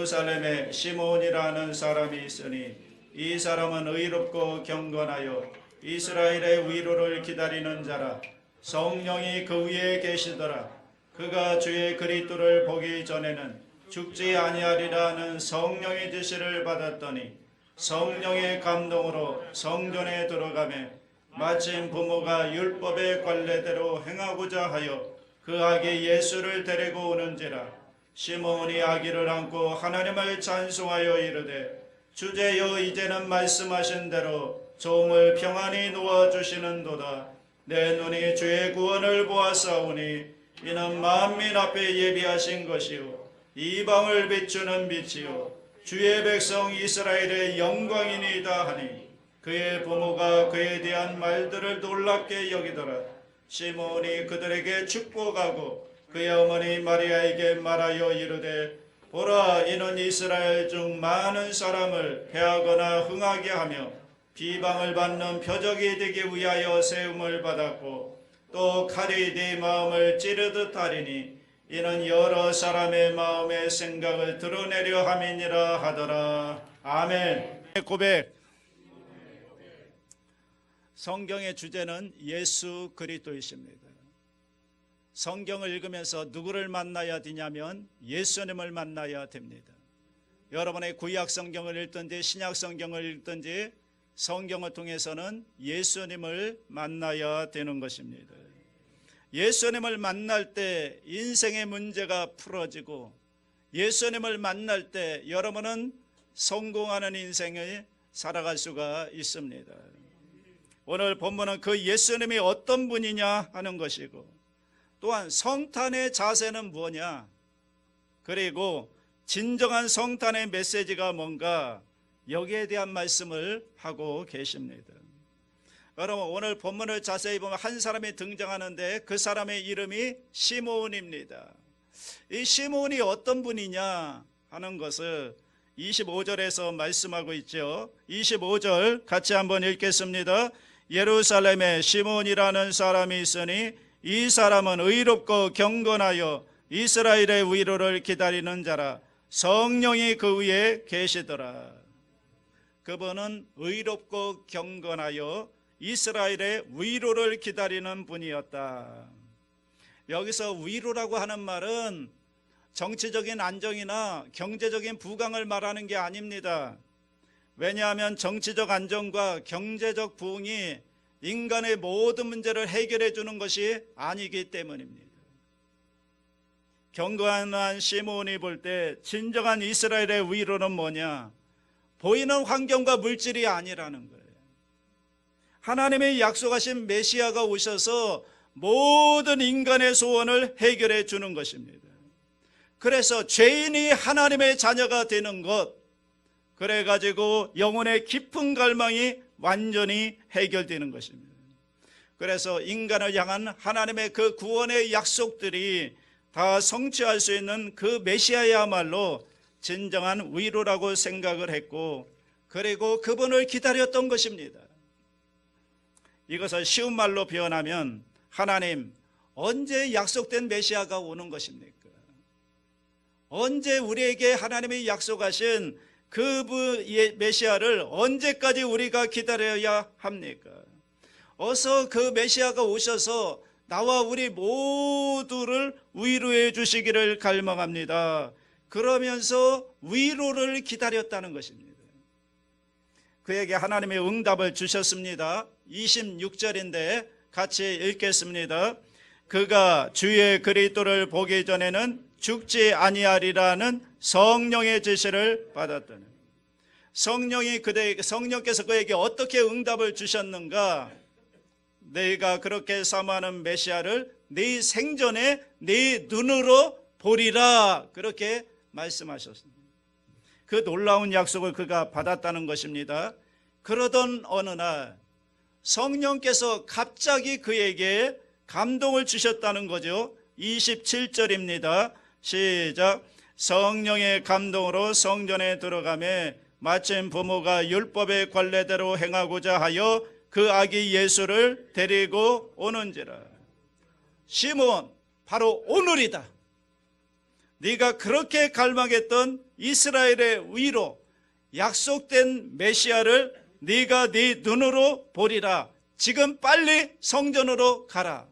예루살렘에 시몬이라는 사람이 있으니 이 사람은 의롭고 경건하여 이스라엘의 위로를 기다리는 자라. 성령이 그 위에 계시더라. 그가 주의 그리스도를 보기 전에는 죽지 아니하리라는 성령의 지시를 받았더니 성령의 감동으로 성전에 들어가매 마침 부모가 율법의 관례대로 행하고자 하여 그 아기 예수를 데리고 오는지라. 시몬이 아기를 안고 하나님을 찬송하여 이르되 주제여 이제는 말씀하신 대로 종을 평안히 놓아주시는도다. 내 눈이 주의 구원을 보았사오니 이는 만민 앞에 예비하신 것이요 이방을 비추는 빛이요 주의 백성 이스라엘의 영광이니이다 하니 그의 부모가 그에 대한 말들을 놀랍게 여기더라. 시몬이 그들에게 축복하고 그의 어머니 마리아에게 말하여 이르되 보라, 이는 이스라엘 중 많은 사람을 해하거나 흥하게 하며 비방을 받는 표적이 되기 위하여 세움을 받았고 또 칼이 네 마음을 찌르듯 하리니 이는 여러 사람의 마음의 생각을 드러내려 함이니라 하더라. 아멘. 고백. 성경의 주제는 예수 그리스도이십니다. 성경을 읽으면서 누구를 만나야 되냐면 예수님을 만나야 됩니다. 여러분의 구약 성경을 읽든지 신약 성경을 읽든지 성경을 통해서는 예수님을 만나야 되는 것입니다. 예수님을 만날 때 인생의 문제가 풀어지고 예수님을 만날 때 여러분은 성공하는 인생을 살아갈 수가 있습니다. 오늘 본문은 그 예수님이 어떤 분이냐 하는 것이고 또한 성탄의 자세는 뭐냐, 그리고 진정한 성탄의 메시지가 뭔가, 여기에 대한 말씀을 하고 계십니다. 여러분, 오늘 본문을 자세히 보면 한 사람이 등장하는데 그 사람의 이름이 시몬입니다. 이 시몬이 어떤 분이냐 하는 것을 25절에서 말씀하고 있죠. 25절 같이 한번 읽겠습니다. 예루살렘에 시몬이라는 사람이 있으니 이 사람은 의롭고 경건하여 이스라엘의 위로를 기다리는 자라. 성령이 그 위에 계시더라. 그분은 의롭고 경건하여 이스라엘의 위로를 기다리는 분이었다. 여기서 위로라고 하는 말은 정치적인 안정이나 경제적인 부강을 말하는 게 아닙니다. 왜냐하면 정치적 안정과 경제적 부흥이 인간의 모든 문제를 해결해 주는 것이 아니기 때문입니다. 경건한 시몬이 볼 때 진정한 이스라엘의 위로는 뭐냐? 보이는 환경과 물질이 아니라는 거예요. 하나님의 약속하신 메시아가 오셔서 모든 인간의 소원을 해결해 주는 것입니다. 그래서 죄인이 하나님의 자녀가 되는 것, 그래가지고 영혼의 깊은 갈망이 완전히 해결되는 것입니다. 그래서 인간을 향한 하나님의 그 구원의 약속들이 다 성취할 수 있는 그 메시아야말로 진정한 위로라고 생각을 했고, 그리고 그분을 기다렸던 것입니다. 이것을 쉬운 말로 표현하면 하나님, 언제 약속된 메시아가 오는 것입니까? 언제 우리에게 하나님이 약속하신 그 메시아를 언제까지 우리가 기다려야 합니까? 어서 그 메시아가 오셔서 나와 우리 모두를 위로해 주시기를 갈망합니다. 그러면서 위로를 기다렸다는 것입니다. 그에게 하나님의 응답을 주셨습니다. 26절인데 같이 읽겠습니다. 그가 주의 그리스도를 보기 전에는 죽지 아니하리라는 성령의 지시를 받았더니, 성령께서 그에게 어떻게 응답을 주셨는가? 내가 그렇게 사모하는 메시아를 네 생전에 네 눈으로 보리라, 그렇게 말씀하셨습니다. 그 놀라운 약속을 그가 받았다는 것입니다. 그러던 어느 날 성령께서 갑자기 그에게 감동을 주셨다는 거죠. 27절입니다. 시작. 성령의 감동으로 성전에 들어가매 마침 부모가 율법의 관례대로 행하고자 하여 그 아기 예수를 데리고 오는지라. 시몬, 바로 오늘이다. 네가 그렇게 갈망했던 이스라엘의 위로 약속된 메시아를 네가 네 눈으로 보리라. 지금 빨리 성전으로 가라.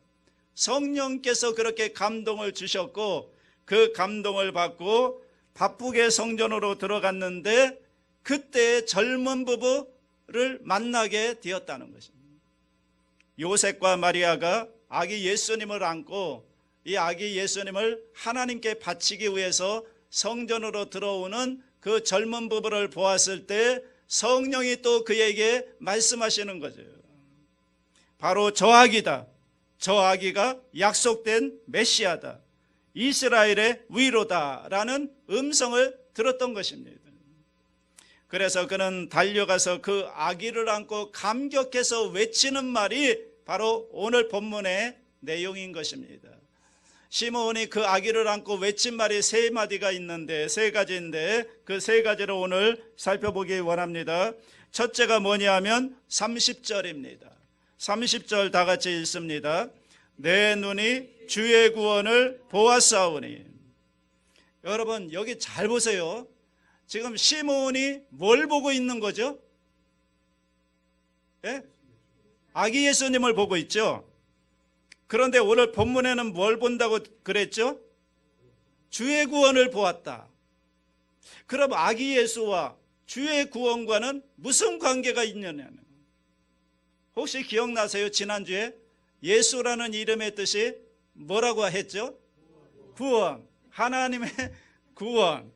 성령께서 그렇게 감동을 주셨고 그 감동을 받고 바쁘게 성전으로 들어갔는데 그때 젊은 부부를 만나게 되었다는 것입니다. 요셉과 마리아가 아기 예수님을 안고 이 아기 예수님을 하나님께 바치기 위해서 성전으로 들어오는 그 젊은 부부를 보았을 때 성령이 또 그에게 말씀하시는 거죠. 바로 저 아기다. 저 아기가 약속된 메시아다. 이스라엘의 위로다라는 음성을 들었던 것입니다. 그래서 그는 달려가서 그 아기를 안고 감격해서 외치는 말이 바로 오늘 본문의 내용인 것입니다. 시므온이 그 아기를 안고 외친 말이 세 마디가 있는데 세 가지인데 그 세 가지를 오늘 살펴보기 원합니다. 첫째가 뭐냐 하면 30절입니다. 30절 다 같이 읽습니다. 내 눈이 주의 구원을 보았사오니. 여러분 여기 잘 보세요. 지금 시므온이 뭘 보고 있는 거죠? 예? 아기 예수님을 보고 있죠. 그런데 오늘 본문에는 뭘 본다고 그랬죠? 주의 구원을 보았다. 그럼 아기 예수와 주의 구원과는 무슨 관계가 있느냐는, 혹시 기억나세요? 지난주에 예수라는 이름의 뜻이 뭐라고 했죠? 구원, 하나님의 구원.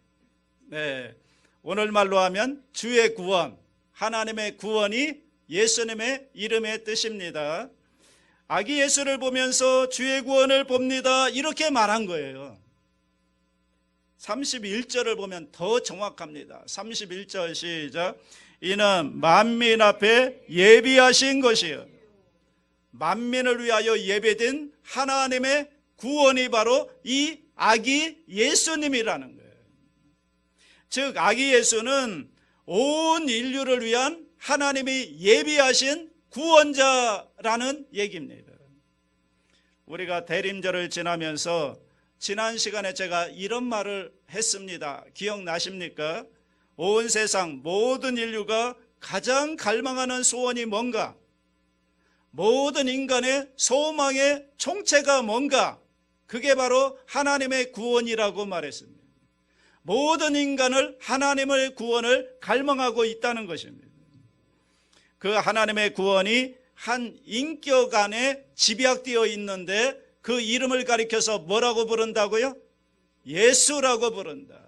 네, 오늘 말로 하면 주의 구원, 하나님의 구원이 예수님의 이름의 뜻입니다. 아기 예수를 보면서 주의 구원을 봅니다, 이렇게 말한 거예요. 31절을 보면 더 정확합니다. 31절 시작. 이는 만민 앞에 예비하신 것이요, 만민을 위하여 예배된 하나님의 구원이 바로 이 아기 예수님이라는 거예요. 즉 아기 예수는 온 인류를 위한 하나님이 예비하신 구원자라는 얘기입니다. 우리가 대림절을 지나면서 지난 시간에 제가 이런 말을 했습니다. 기억나십니까? 온 세상 모든 인류가 가장 갈망하는 소원이 뭔가? 모든 인간의 소망의 총체가 뭔가? 그게 바로 하나님의 구원이라고 말했습니다. 모든 인간을 하나님의 구원을 갈망하고 있다는 것입니다. 그 하나님의 구원이 한 인격 안에 집약되어 있는데 그 이름을 가리켜서 뭐라고 부른다고요? 예수라고 부른다.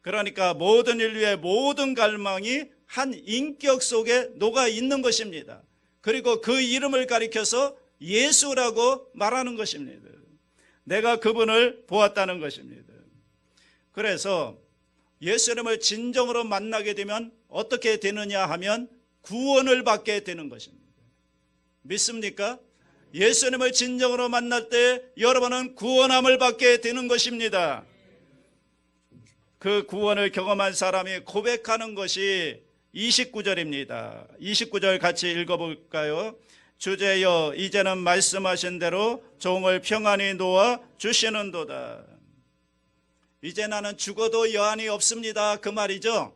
그러니까 모든 인류의 모든 갈망이 한 인격 속에 녹아 있는 것입니다. 그리고 그 이름을 가리켜서 예수라고 말하는 것입니다. 내가 그분을 보았다는 것입니다. 그래서 예수님을 진정으로 만나게 되면 어떻게 되느냐 하면 구원을 받게 되는 것입니다. 믿습니까? 예수님을 진정으로 만날 때 여러분은 구원함을 받게 되는 것입니다. 그 구원을 경험한 사람이 고백하는 것이 29절입니다. 29절 같이 읽어볼까요? 주제여 이제는 말씀하신 대로 종을 평안히 놓아 주시는도다. 이제 나는 죽어도 여한이 없습니다, 그 말이죠.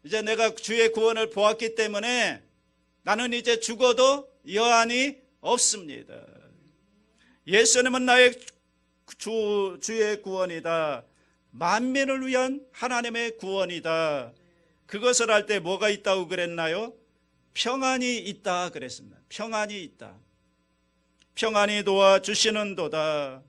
이제 내가 주의 구원을 보았기 때문에 나는 이제 죽어도 여한이 없습니다. 예수님은 나의 주의 구원이다. 만민을 위한 하나님의 구원이다. 그것을 할 때 뭐가 있다고 그랬나요? 평안이 있다 그랬습니다. 평안이 있다. 평안이 도와주시는도다.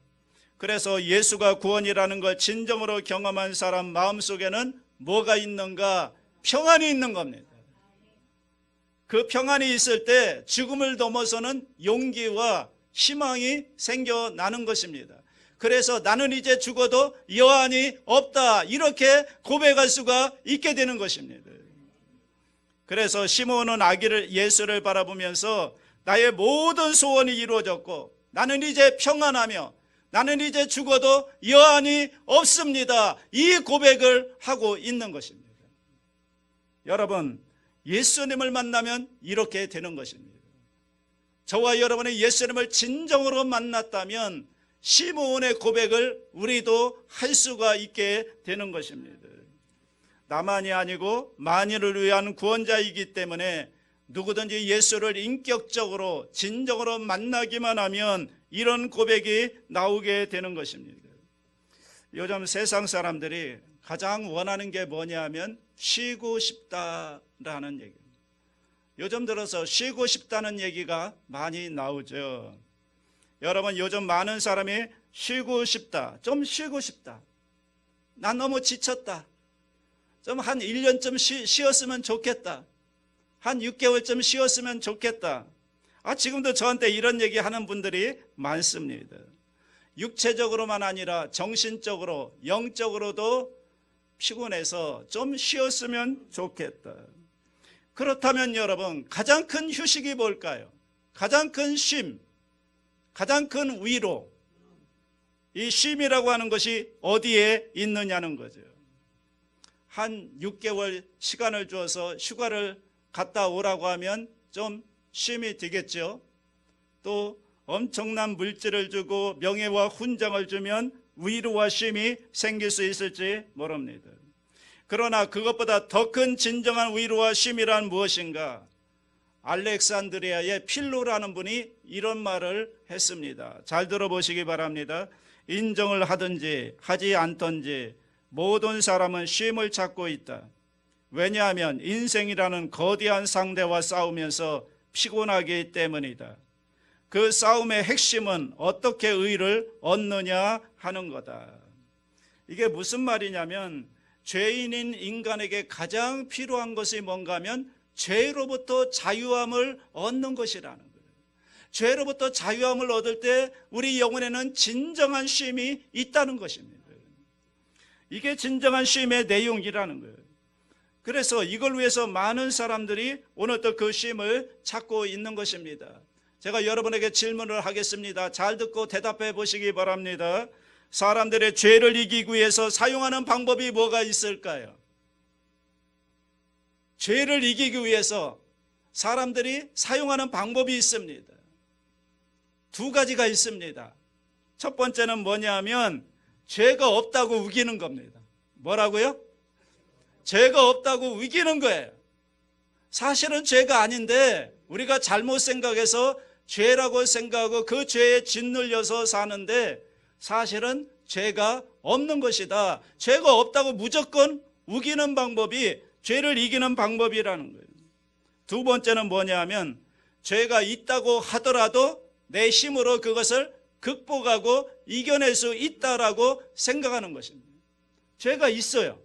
그래서 예수가 구원이라는 걸 진정으로 경험한 사람 마음속에는 뭐가 있는가? 평안이 있는 겁니다. 그 평안이 있을 때 죽음을 넘어서는 용기와 희망이 생겨나는 것입니다. 그래서 나는 이제 죽어도 여한이 없다, 이렇게 고백할 수가 있게 되는 것입니다. 그래서 시므온은 아기를 예수를 바라보면서 나의 모든 소원이 이루어졌고 나는 이제 평안하며 나는 이제 죽어도 여한이 없습니다, 이 고백을 하고 있는 것입니다. 여러분, 예수님을 만나면 이렇게 되는 것입니다. 저와 여러분이 예수님을 진정으로 만났다면 시므온의 고백을 우리도 할 수가 있게 되는 것입니다. 나만이 아니고 만인을 위한 구원자이기 때문에 누구든지 예수를 인격적으로 진정으로 만나기만 하면 이런 고백이 나오게 되는 것입니다. 요즘 세상 사람들이 가장 원하는 게 뭐냐면 쉬고 싶다라는 얘기입니다. 요즘 들어서 쉬고 싶다는 얘기가 많이 나오죠. 여러분, 요즘 많은 사람이 쉬고 싶다, 좀 쉬고 싶다, 난 너무 지쳤다, 좀 한 1년쯤 쉬었으면 좋겠다, 한 6개월쯤 쉬었으면 좋겠다. 지금도 저한테 이런 얘기 하는 분들이 많습니다. 육체적으로만 아니라 정신적으로, 영적으로도 피곤해서 좀 쉬었으면 좋겠다. 그렇다면 여러분, 가장 큰 휴식이 뭘까요? 가장 큰 쉼, 가장 큰 위로, 이 쉼이라고 하는 것이 어디에 있느냐는 거죠. 한 6개월 시간을 주어서 휴가를 갔다 오라고 하면 좀 쉼이 되겠죠. 또 엄청난 물질을 주고 명예와 훈장을 주면 위로와 쉼이 생길 수 있을지 모릅니다. 그러나 그것보다 더 큰 진정한 위로와 쉼이란 무엇인가? 알렉산드리아의 필로라는 분이 이런 말을 했습니다. 잘 들어보시기 바랍니다. 인정을 하든지 하지 않든지 모든 사람은 쉼을 찾고 있다. 왜냐하면 인생이라는 거대한 상대와 싸우면서 피곤하기 때문이다. 그 싸움의 핵심은 어떻게 의를 얻느냐 하는 거다. 이게 무슨 말이냐면 죄인인 인간에게 가장 필요한 것이 뭔가 하면 죄로부터 자유함을 얻는 것이라는 거예요. 죄로부터 자유함을 얻을 때 우리 영혼에는 진정한 쉼이 있다는 것입니다. 이게 진정한 쉼의 내용이라는 거예요. 그래서 이걸 위해서 많은 사람들이 오늘도 그 쉼을 찾고 있는 것입니다. 제가 여러분에게 질문을 하겠습니다. 잘 듣고 대답해 보시기 바랍니다. 사람들의 죄를 이기기 위해서 사용하는 방법이 뭐가 있을까요? 죄를 이기기 위해서 사람들이 사용하는 방법이 있습니다. 두 가지가 있습니다. 첫 번째는 뭐냐면 죄가 없다고 우기는 겁니다. 뭐라고요? 죄가 없다고 우기는 거예요. 사실은 죄가 아닌데 우리가 잘못 생각해서 죄라고 생각하고 그 죄에 짓눌려서 사는데 사실은 죄가 없는 것이다. 죄가 없다고 무조건 우기는 방법이 죄를 이기는 방법이라는 거예요. 두 번째는 뭐냐면 죄가 있다고 하더라도 내 힘으로 그것을 극복하고 이겨낼 수 있다라고 생각하는 것입니다. 죄가 있어요.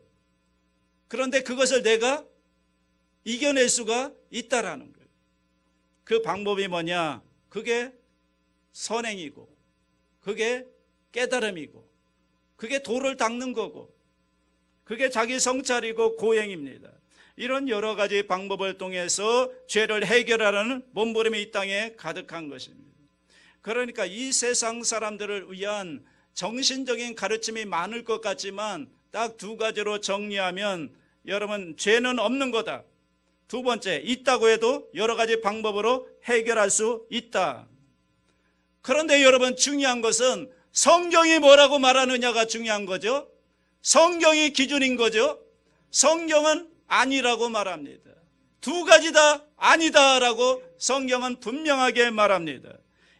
그런데 그것을 내가 이겨낼 수가 있다라는 거예요. 그 방법이 뭐냐? 그게 선행이고 그게 깨달음이고 그게 도를 닦는 거고 그게 자기 성찰이고 고행입니다. 이런 여러 가지 방법을 통해서 죄를 해결하라는 몸부림이 이 땅에 가득한 것입니다. 그러니까 이 세상 사람들을 위한 정신적인 가르침이 많을 것 같지만 딱 두 가지로 정리하면 여러분, 죄는 없는 거다. 두 번째, 있다고 해도 여러 가지 방법으로 해결할 수 있다. 그런데 여러분, 중요한 것은 성경이 뭐라고 말하느냐가 중요한 거죠. 성경이 기준인 거죠. 성경은 아니라고 말합니다. 두 가지 다 아니다라고 성경은 분명하게 말합니다.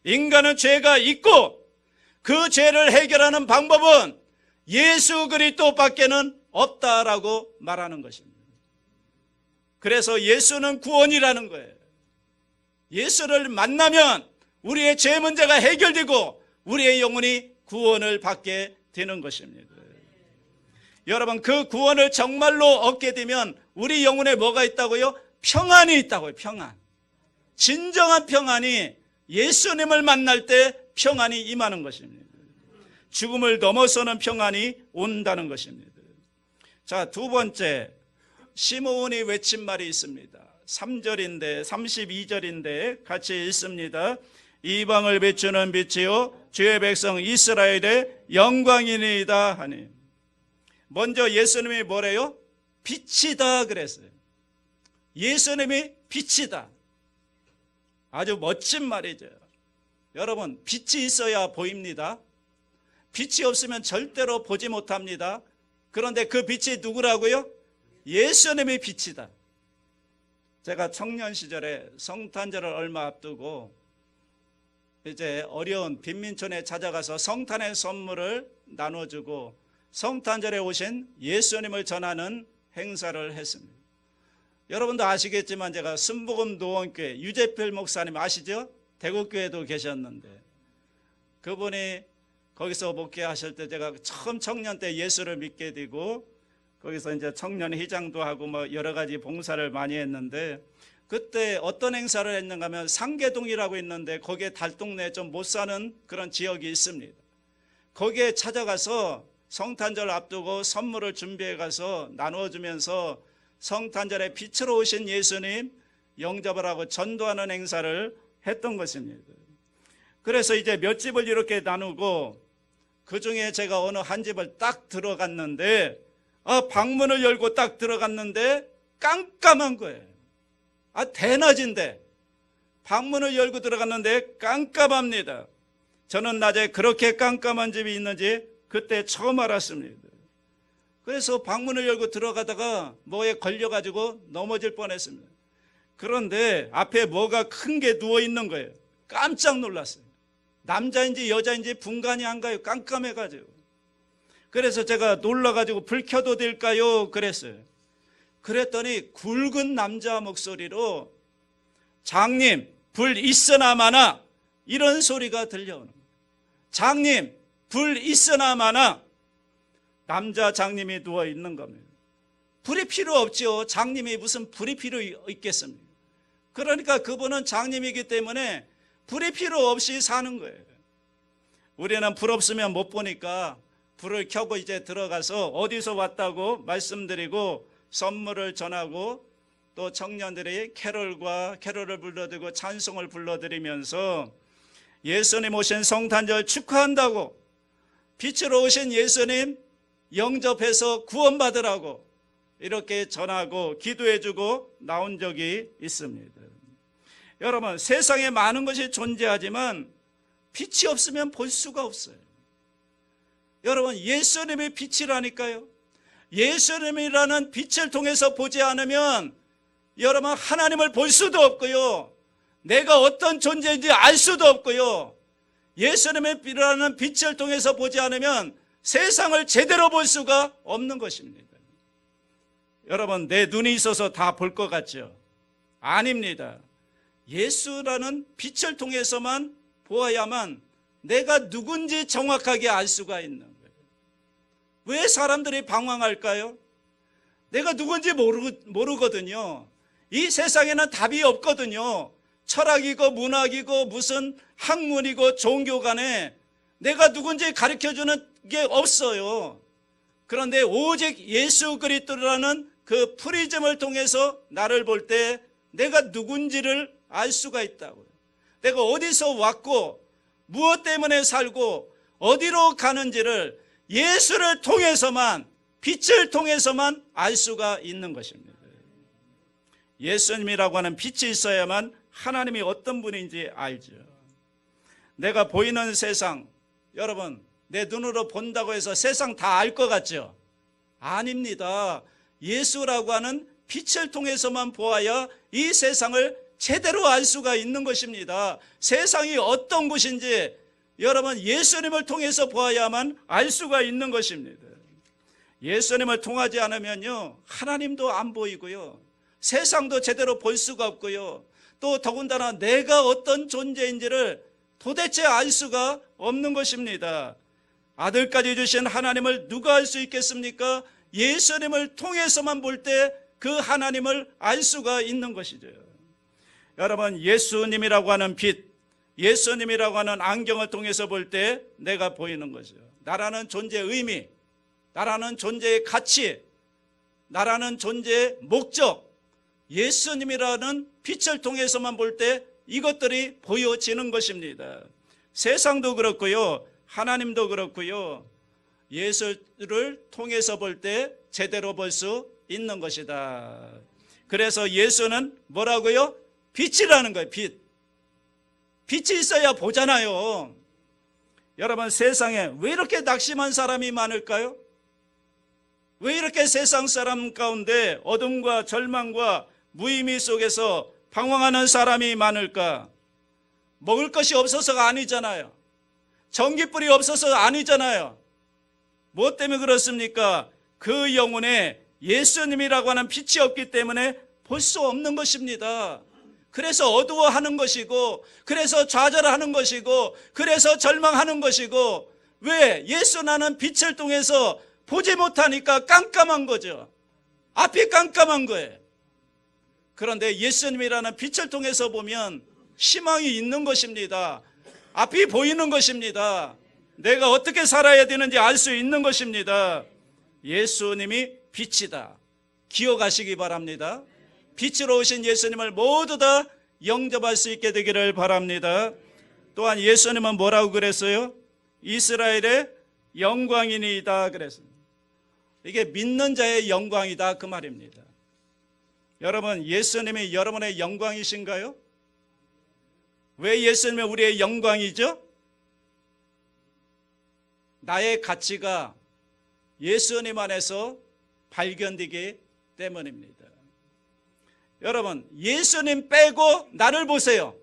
인간은 죄가 있고 그 죄를 해결하는 방법은 예수 그리스도밖에는 없다라고 말하는 것입니다. 그래서 예수는 구원이라는 거예요. 예수를 만나면 우리의 죄 문제가 해결되고 우리의 영혼이 구원을 받게 되는 것입니다. 여러분, 그 구원을 정말로 얻게 되면 우리 영혼에 뭐가 있다고요? 평안이 있다고요. 평안. 진정한 평안이 예수님을 만날 때 평안이 임하는 것입니다. 죽음을 넘어서는 평안이 온다는 것입니다. 자, 두 번째, 시므온이 외친 말이 있습니다. 3절인데 32절인데 같이 읽습니다. 이방을 비추는 빛이요 주의 백성 이스라엘의 영광이니이다 하니. 먼저 예수님이 뭐래요? 빛이다 그랬어요. 예수님이 빛이다. 아주 멋진 말이죠. 여러분, 빛이 있어야 보입니다. 빛이 없으면 절대로 보지 못합니다. 그런데 그 빛이 누구라고요? 예수님의 빛이다. 제가 청년 시절에 성탄절을 얼마 앞두고 이제 어려운 빈민촌에 찾아가서 성탄의 선물을 나눠주고 성탄절에 오신 예수님을 전하는 행사를 했습니다. 여러분도 아시겠지만 제가 순복음 노원교회 유재필 목사님 아시죠? 대구교회도 계셨는데 그분이 거기서 목회하실 때 제가 처음 청년 때 예수를 믿게 되고 거기서 이제 청년 회장도 하고 뭐 여러 가지 봉사를 많이 했는데 그때 어떤 행사를 했는가 하면 상계동이라고 있는데 거기에 달동네 좀 못 사는 그런 지역이 있습니다. 거기에 찾아가서 성탄절 앞두고 선물을 준비해 가서 나눠주면서 성탄절에 빛으로 오신 예수님 영접을 하고 전도하는 행사를 했던 것입니다. 그래서 이제 몇 집을 이렇게 나누고 그 중에 제가 어느 한 집을 딱 들어갔는데 방문을 열고 딱 들어갔는데 깜깜한 거예요. 대낮인데 방문을 열고 들어갔는데 깜깜합니다. 저는 낮에 그렇게 깜깜한 집이 있는지 그때 처음 알았습니다. 그래서 방문을 열고 들어가다가 뭐에 걸려가지고 넘어질 뻔했습니다. 그런데 앞에 뭐가 큰 게 누워있는 거예요. 깜짝 놀랐어요. 남자인지 여자인지 분간이 안 가요. 깜깜해가지고. 그래서 제가 놀라가지고 불 켜도 될까요? 그랬어요. 그랬더니 굵은 남자 목소리로 장님 불 있으나 마나 이런 소리가 들려오는 거예요. 장님 불 있으나 마나. 남자 장님이 누워 있는 겁니다. 불이 필요 없죠. 장님이 무슨 불이 필요 있겠습니까? 그러니까 그분은 장님이기 때문에 불이 필요 없이 사는 거예요. 우리는 불 없으면 못 보니까 불을 켜고 이제 들어가서 어디서 왔다고 말씀드리고 선물을 전하고 또 청년들이 캐롤을 불러드리고 찬송을 불러드리면서 예수님 오신 성탄절 축하한다고 빛으로 오신 예수님 영접해서 구원받으라고 이렇게 전하고 기도해주고 나온 적이 있습니다. 여러분 세상에 많은 것이 존재하지만 빛이 없으면 볼 수가 없어요. 여러분 예수님의 빛이라니까요. 예수님이라는 빛을 통해서 보지 않으면 여러분 하나님을 볼 수도 없고요. 내가 어떤 존재인지 알 수도 없고요. 예수님이라는 빛을 통해서 보지 않으면 세상을 제대로 볼 수가 없는 것입니다. 여러분 내 눈이 있어서 다 볼 것 같죠? 아닙니다. 예수라는 빛을 통해서만 보아야만 내가 누군지 정확하게 알 수가 있는 거예요. 왜 사람들이 방황할까요? 내가 누군지 모르거든요. 이 세상에는 답이 없거든요. 철학이고 문학이고 무슨 학문이고 종교 간에 내가 누군지 가르쳐주는 게 없어요. 그런데 오직 예수 그리스도라는 그 프리즘을 통해서 나를 볼 때 내가 누군지를 알 수가 있다고요. 내가 어디서 왔고 무엇 때문에 살고 어디로 가는지를 예수를 통해서만 빛을 통해서만 알 수가 있는 것입니다. 예수님이라고 하는 빛이 있어야만 하나님이 어떤 분인지 알죠. 내가 보이는 세상 여러분 내 눈으로 본다고 해서 세상 다 알 것 같죠? 아닙니다. 예수라고 하는 빛을 통해서만 보아야 이 세상을 제대로 알 수가 있는 것입니다. 세상이 어떤 곳인지 여러분 예수님을 통해서 보아야만 알 수가 있는 것입니다. 예수님을 통하지 않으면요 하나님도 안 보이고요 세상도 제대로 볼 수가 없고요 또 더군다나 내가 어떤 존재인지를 도대체 알 수가 없는 것입니다. 아들까지 주신 하나님을 누가 알 수 있겠습니까? 예수님을 통해서만 볼 때 그 하나님을 알 수가 있는 것이죠. 여러분 예수님이라고 하는 빛, 예수님이라고 하는 안경을 통해서 볼 때 내가 보이는 거죠. 나라는 존재의 의미, 나라는 존재의 가치, 나라는 존재의 목적, 예수님이라는 빛을 통해서만 볼 때 이것들이 보여지는 것입니다. 세상도 그렇고요 하나님도 그렇고요 예수를 통해서 볼 때 제대로 볼 수 있는 것이다. 그래서 예수는 뭐라고요? 빛이라는 거예요. 빛이 있어야 보잖아요. 여러분, 세상에 왜 이렇게 낙심한 사람이 많을까요? 왜 이렇게 세상 사람 가운데 어둠과 절망과 무의미 속에서 방황하는 사람이 많을까? 먹을 것이 없어서가 아니잖아요. 전깃불이 없어서가 아니잖아요. 무엇 때문에 그렇습니까? 그 영혼에 예수님이라고 하는 빛이 없기 때문에 볼 수 없는 것입니다. 그래서 어두워하는 것이고, 그래서 좌절하는 것이고, 그래서 절망하는 것이고, 왜? 예수라는 빛을 통해서 보지 못하니까 깜깜한 거죠. 앞이 깜깜한 거예요. 그런데 예수님이라는 빛을 통해서 보면 희망이 있는 것입니다. 앞이 보이는 것입니다. 내가 어떻게 살아야 되는지 알 수 있는 것입니다. 예수님이 빛이다. 기억하시기 바랍니다. 빛으로 오신 예수님을 모두 다 영접할 수 있게 되기를 바랍니다. 또한 예수님은 뭐라고 그랬어요? 이스라엘의 영광이니이다 그랬습니다. 이게 믿는 자의 영광이다 그 말입니다. 여러분, 예수님이 여러분의 영광이신가요? 왜 예수님이 우리의 영광이죠? 나의 가치가 예수님 안에서 발견되기 때문입니다. 여러분, 예수님 빼고 나를 보세요.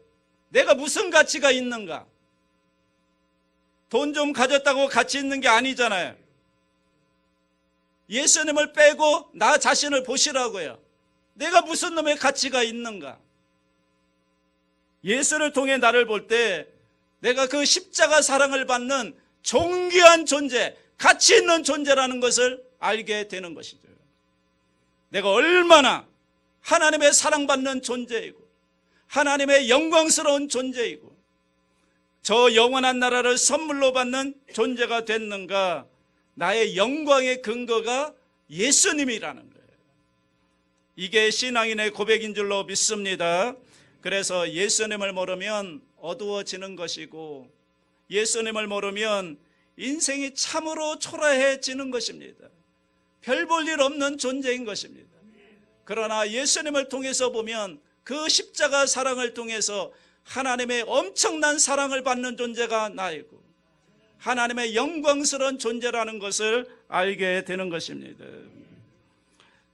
내가 무슨 가치가 있는가? 돈 좀 가졌다고 가치 있는 게 아니잖아요. 예수님을 빼고 나 자신을 보시라고요. 내가 무슨 놈의 가치가 있는가? 예수를 통해 나를 볼 때 내가 그 십자가 사랑을 받는 존귀한 존재, 가치 있는 존재라는 것을 알게 되는 것이죠. 내가 얼마나 하나님의 사랑받는 존재이고 하나님의 영광스러운 존재이고 저 영원한 나라를 선물로 받는 존재가 됐는가? 나의 영광의 근거가 예수님이라는 거예요. 이게 신앙인의 고백인 줄로 믿습니다. 그래서 예수님을 모르면 어두워지는 것이고 예수님을 모르면 인생이 참으로 초라해지는 것입니다. 별 볼 일 없는 존재인 것입니다. 그러나 예수님을 통해서 보면 그 십자가 사랑을 통해서 하나님의 엄청난 사랑을 받는 존재가 나이고 하나님의 영광스러운 존재라는 것을 알게 되는 것입니다.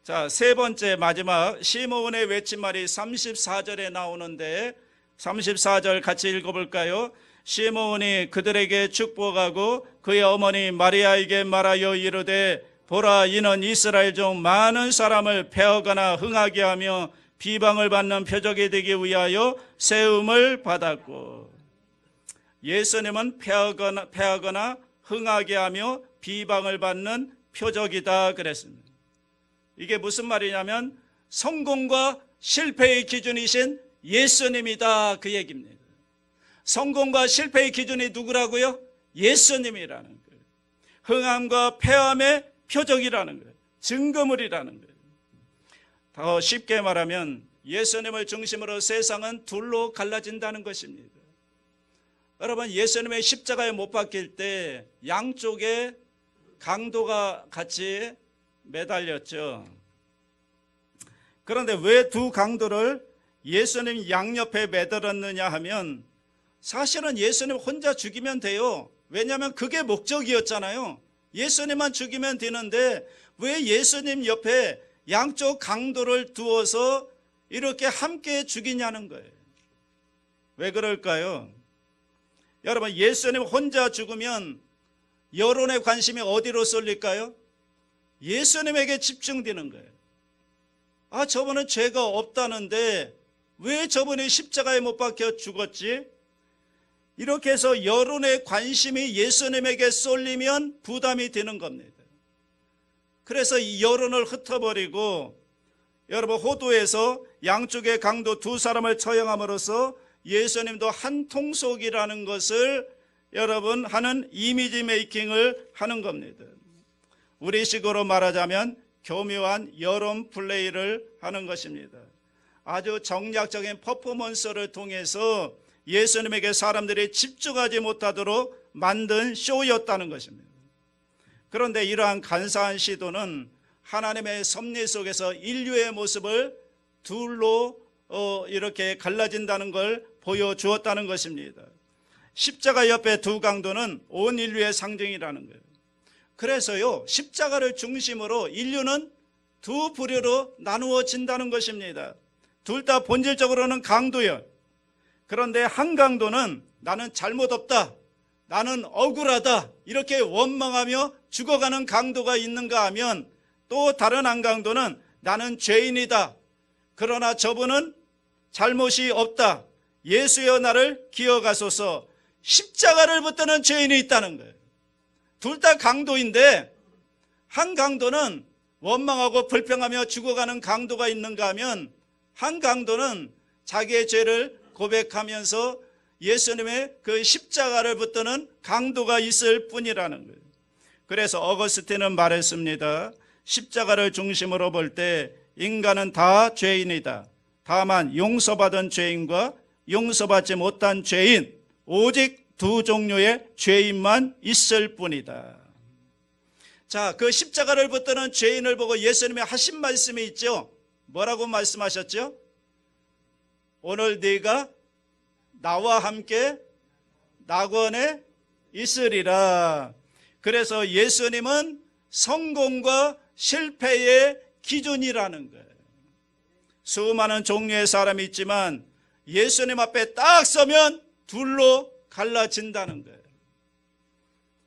자, 세 번째 마지막 시므온의 외침말이 34절에 나오는데 34절 같이 읽어볼까요? 시므온이 그들에게 축복하고 그의 어머니 마리아에게 말하여 이르되 보라, 이는 이스라엘 중 많은 사람을 패하거나 흥하게 하며 비방을 받는 표적이 되기 위하여 세움을 받았고, 예수님은 패하거나 흥하게 하며 비방을 받는 표적이다 그랬습니다. 이게 무슨 말이냐면 성공과 실패의 기준이신 예수님이다 그 얘기입니다. 성공과 실패의 기준이 누구라고요? 예수님이라는 거예요. 흥함과 패함의 표적이라는 거예요. 증거물이라는 거예요. 더 쉽게 말하면 예수님을 중심으로 세상은 둘로 갈라진다는 것입니다. 여러분, 예수님의 십자가에 못 박힐 때 양쪽에 강도가 같이 매달렸죠. 그런데 왜 두 강도를 예수님 양옆에 매달았느냐 하면 사실은 예수님 혼자 죽이면 돼요. 왜냐하면 그게 목적이었잖아요. 예수님만 죽이면 되는데 왜 예수님 옆에 양쪽 강도를 두어서 이렇게 함께 죽이냐는 거예요. 왜 그럴까요? 여러분, 예수님 혼자 죽으면 여론의 관심이 어디로 쏠릴까요? 예수님에게 집중되는 거예요. 아, 저분은 죄가 없다는데 왜 저분이 십자가에 못 박혀 죽었지? 이렇게 해서 여론의 관심이 예수님에게 쏠리면 부담이 되는 겁니다. 그래서 이 여론을 흩어버리고 여러분, 호도에서 양쪽의 강도 두 사람을 처형함으로써 예수님도 한 통속이라는 것을 여러분 하는 이미지 메이킹을 하는 겁니다. 우리식으로 말하자면 교묘한 여론 플레이를 하는 것입니다. 아주 정략적인 퍼포먼스를 통해서 예수님에게 사람들이 집중하지 못하도록 만든 쇼였다는 것입니다. 그런데 이러한 간사한 시도는 하나님의 섭리 속에서 인류의 모습을 둘로 이렇게 갈라진다는 걸 보여주었다는 것입니다. 십자가 옆에 두 강도는 온 인류의 상징이라는 거예요. 그래서요, 십자가를 중심으로 인류는 두 부류로 나누어진다는 것입니다. 둘 다 본질적으로는 강도예요. 그런데 한 강도는 나는 잘못 없다, 나는 억울하다, 이렇게 원망하며 죽어가는 강도가 있는가 하면, 또 다른 한 강도는 나는 죄인이다, 그러나 저분은 잘못이 없다, 예수여 나를 기어가소서, 십자가를 붙드는 죄인이 있다는 거예요. 둘 다 강도인데, 한 강도는 원망하고 불평하며 죽어가는 강도가 있는가 하면, 한 강도는 자기의 죄를 고백하면서 예수님의 그 십자가를 붙드는 강도가 있을 뿐이라는 거예요. 그래서 어거스틴은 말했습니다. 십자가를 중심으로 볼 때 인간은 다 죄인이다. 다만 용서받은 죄인과 용서받지 못한 죄인, 오직 두 종류의 죄인만 있을 뿐이다. 자, 그 십자가를 붙드는 죄인을 보고 예수님이 하신 말씀이 있죠. 뭐라고 말씀하셨죠? 오늘 네가 나와 함께 낙원에 있으리라. 그래서 예수님은 성공과 실패의 기준이라는 거예요. 수많은 종류의 사람이 있지만 예수님 앞에 딱 서면 둘로 갈라진다는 거예요.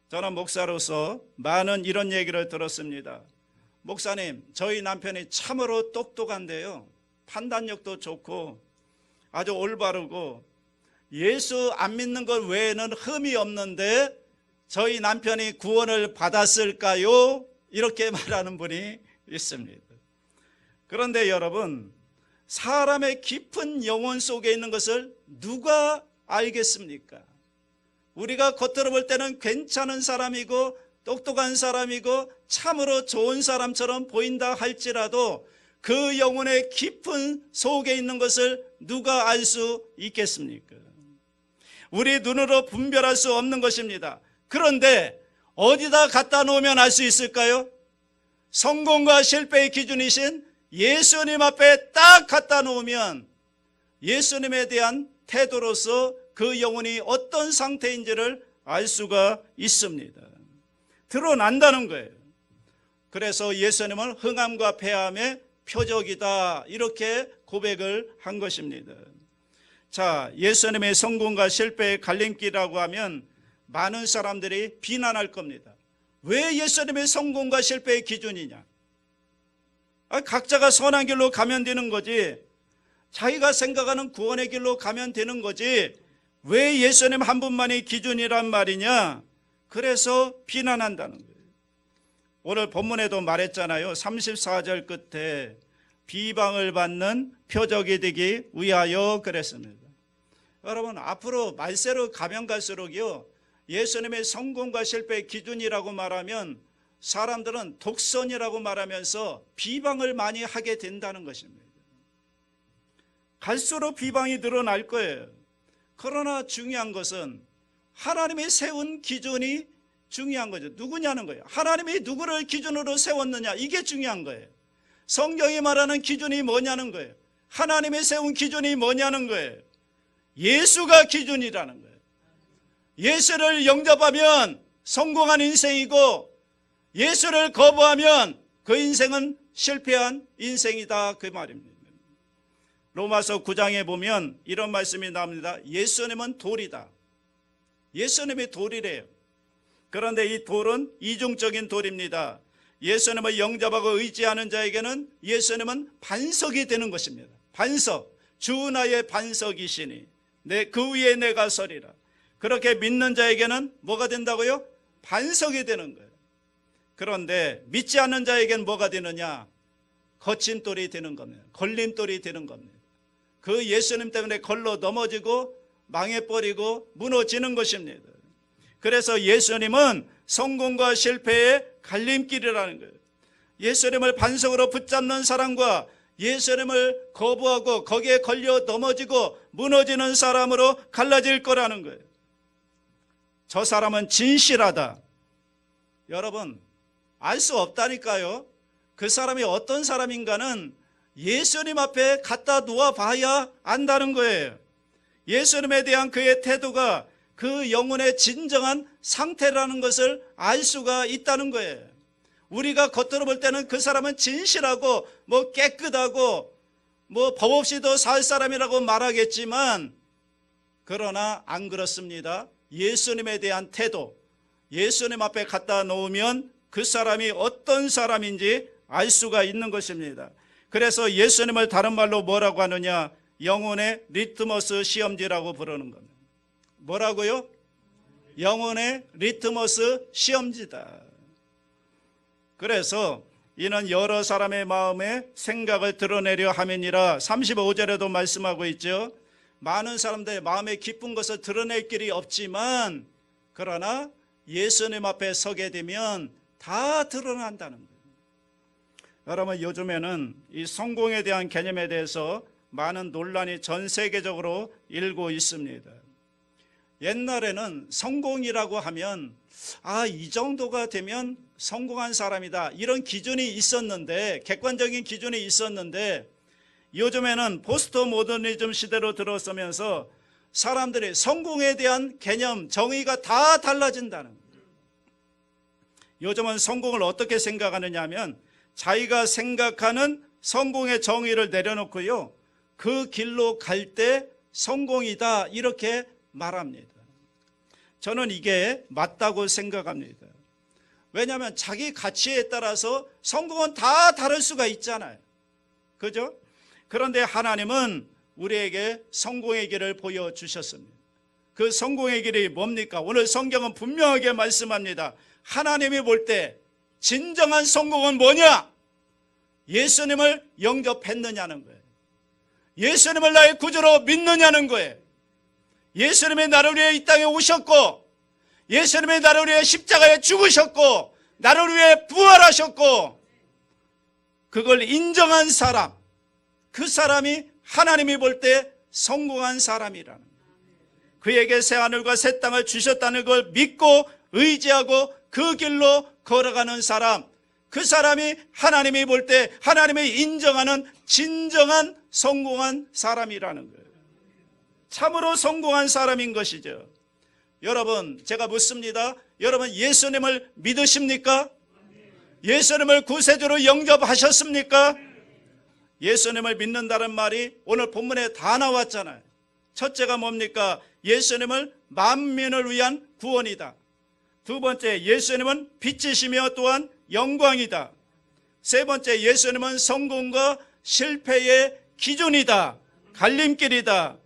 저는 목사로서 많은 이런 얘기를 들었습니다. 목사님, 저희 남편이 참으로 똑똑한데요, 판단력도 좋고 아주 올바르고 예수 안 믿는 것 외에는 흠이 없는데 저희 남편이 구원을 받았을까요? 이렇게 말하는 분이 있습니다. 그런데 여러분, 사람의 깊은 영혼 속에 있는 것을 누가 알겠습니까? 우리가 겉으로 볼 때는 괜찮은 사람이고 똑똑한 사람이고 참으로 좋은 사람처럼 보인다 할지라도 그 영혼의 깊은 속에 있는 것을 누가 알 수 있겠습니까? 우리 눈으로 분별할 수 없는 것입니다. 그런데 어디다 갖다 놓으면 알 수 있을까요? 성공과 실패의 기준이신 예수님 앞에 딱 갖다 놓으면 예수님에 대한 태도로서 그 영혼이 어떤 상태인지를 알 수가 있습니다. 드러난다는 거예요. 그래서 예수님은 흥함과 패함의 표적이다, 이렇게 고백을 한 것입니다. 자, 예수님의 성공과 실패의 갈림길이라고 하면 많은 사람들이 비난할 겁니다. 왜 예수님의 성공과 실패의 기준이냐? 각자가 선한 길로 가면 되는 거지, 자기가 생각하는 구원의 길로 가면 되는 거지, 왜 예수님 한 분만이 기준이란 말이냐? 그래서 비난한다는 거예요. 오늘 본문에도 말했잖아요. 34절 끝에 비방을 받는 표적이 되기 위하여 그랬습니다. 여러분, 앞으로 말세로 가면 갈수록요, 예수님의 성공과 실패의 기준이라고 말하면 사람들은 독선이라고 말하면서 비방을 많이 하게 된다는 것입니다. 갈수록 비방이 늘어날 거예요. 그러나 중요한 것은 하나님이 세운 기준이 중요한 거죠. 누구냐는 거예요. 하나님이 누구를 기준으로 세웠느냐, 이게 중요한 거예요. 성경이 말하는 기준이 뭐냐는 거예요. 하나님이 세운 기준이 뭐냐는 거예요. 예수가 기준이라는 거예요. 예수를 영접하면 성공한 인생이고 예수를 거부하면 그 인생은 실패한 인생이다, 그 말입니다. 로마서 9장에 보면 이런 말씀이 나옵니다. 예수님은 돌이다. 예수님이 돌이래요. 그런데 이 돌은 이중적인 돌입니다. 예수님을 영접하고 의지하는 자에게는 예수님은 반석이 되는 것입니다. 반석, 주 나의 반석이시니 그 위에 내가 서리라. 그렇게 믿는 자에게는 뭐가 된다고요? 반석이 되는 거예요. 그런데 믿지 않는 자에게는 뭐가 되느냐? 거친 돌이 되는 겁니다. 걸림돌이 되는 겁니다. 그 예수님 때문에 걸러 넘어지고 망해버리고 무너지는 것입니다. 그래서 예수님은 성공과 실패의 갈림길이라는 거예요. 예수님을 반석으로 붙잡는 사람과 예수님을 거부하고 거기에 걸려 넘어지고 무너지는 사람으로 갈라질 거라는 거예요. 저 사람은 진실하다. 여러분, 알 수 없다니까요. 그 사람이 어떤 사람인가는 예수님 앞에 갖다 놓아 봐야 안다는 거예요. 예수님에 대한 그의 태도가 그 영혼의 진정한 상태라는 것을 알 수가 있다는 거예요. 우리가 겉으로 볼 때는 그 사람은 진실하고 깨끗하고 법 없이도 살 사람이라고 말하겠지만, 그러나 안 그렇습니다. 예수님에 대한 태도, 예수님 앞에 갖다 놓으면 그 사람이 어떤 사람인지 알 수가 있는 것입니다. 그래서 예수님을 다른 말로 뭐라고 하느냐, 영혼의 리트머스 시험지라고 부르는 겁니다. 뭐라고요? 영혼의 리트머스 시험지다. 그래서 이는 여러 사람의 마음에 생각을 드러내려 함이니라. 35절에도 말씀하고 있죠. 많은 사람들의 마음에 깊은 것을 드러낼 길이 없지만, 그러나 예수님 앞에 서게 되면 다 드러난다는 거예요. 여러분, 요즘에는 이 성공에 대한 개념에 대해서 많은 논란이 전 세계적으로 일고 있습니다. 옛날에는 성공이라고 하면 이 정도가 되면 성공한 사람이다, 이런 기준이 있었는데, 객관적인 기준이 있었는데, 요즘에는 포스트 모더니즘 시대로 들어서면서 사람들이 성공에 대한 개념, 정의가 다 달라진다는 거예요. 요즘은 성공을 어떻게 생각하느냐 하면 자기가 생각하는 성공의 정의를 내려놓고요, 그 길로 갈 때 성공이다, 이렇게 말합니다. 저는 이게 맞다고 생각합니다. 왜냐하면 자기 가치에 따라서 성공은 다 다를 수가 있잖아요. 그죠? 그런데 하나님은 우리에게 성공의 길을 보여주셨습니다. 그 성공의 길이 뭡니까? 오늘 성경은 분명하게 말씀합니다. 하나님이 볼 때 진정한 성공은 뭐냐? 예수님을 영접했느냐는 거예요. 예수님을 나의 구주로 믿느냐는 거예요. 예수님이 나를 위해 이 땅에 오셨고, 예수님이 나를 위해 십자가에 죽으셨고, 나를 위해 부활하셨고, 그걸 인정한 사람, 그 사람이 하나님이 볼 때 성공한 사람이라는 거예요. 그에게 새하늘과 새 땅을 주셨다는 걸 믿고 의지하고 그 길로 걸어가는 사람, 그 사람이 하나님이 볼 때 하나님이 인정하는 진정한 성공한 사람이라는 거예요. 참으로 성공한 사람인 것이죠. 여러분, 제가 묻습니다. 여러분, 예수님을 믿으십니까? 예수님을 구세주로 영접하셨습니까? 예수님을 믿는다는 말이 오늘 본문에 다 나왔잖아요. 첫째가 뭡니까? 예수님을 만민을 위한 구원이다. 두 번째, 예수님은 빛이시며 또한 영광이다. 세 번째, 예수님은 성공과 실패의 기준이다, 갈림길이다.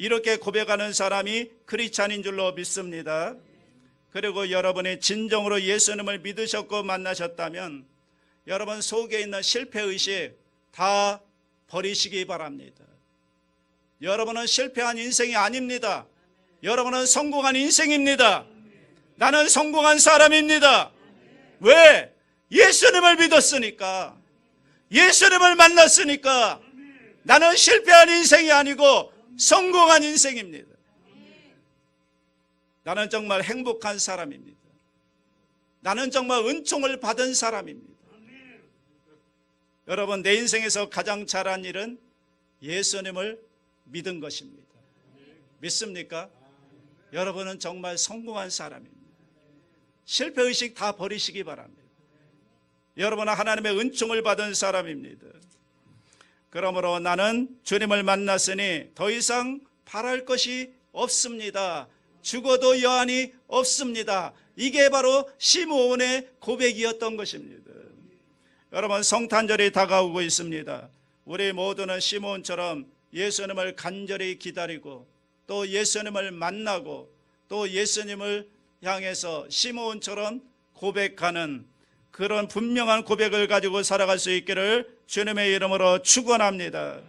이렇게 고백하는 사람이 크리스찬인 줄로 믿습니다. 그리고 여러분이 진정으로 예수님을 믿으셨고 만나셨다면 여러분 속에 있는 실패의식 다 버리시기 바랍니다. 여러분은 실패한 인생이 아닙니다. 여러분은 성공한 인생입니다. 나는 성공한 사람입니다. 왜? 예수님을 믿었으니까, 예수님을 만났으니까. 나는 실패한 인생이 아니고 성공한 인생입니다. 나는 정말 행복한 사람입니다. 나는 정말 은총을 받은 사람입니다. 여러분, 내 인생에서 가장 잘한 일은 예수님을 믿은 것입니다. 믿습니까? 여러분은 정말 성공한 사람입니다. 실패의식 다 버리시기 바랍니다. 여러분은 하나님의 은총을 받은 사람입니다. 그러므로 나는 주님을 만났으니 더 이상 바랄 것이 없습니다. 죽어도 여한이 없습니다. 이게 바로 시므온의 고백이었던 것입니다. 여러분, 성탄절이 다가오고 있습니다. 우리 모두는 시므온처럼 예수님을 간절히 기다리고 또 예수님을 만나고 또 예수님을 향해서 시므온처럼 고백하는 그런 분명한 고백을 가지고 살아갈 수 있기를 주님의 이름으로 축원합니다.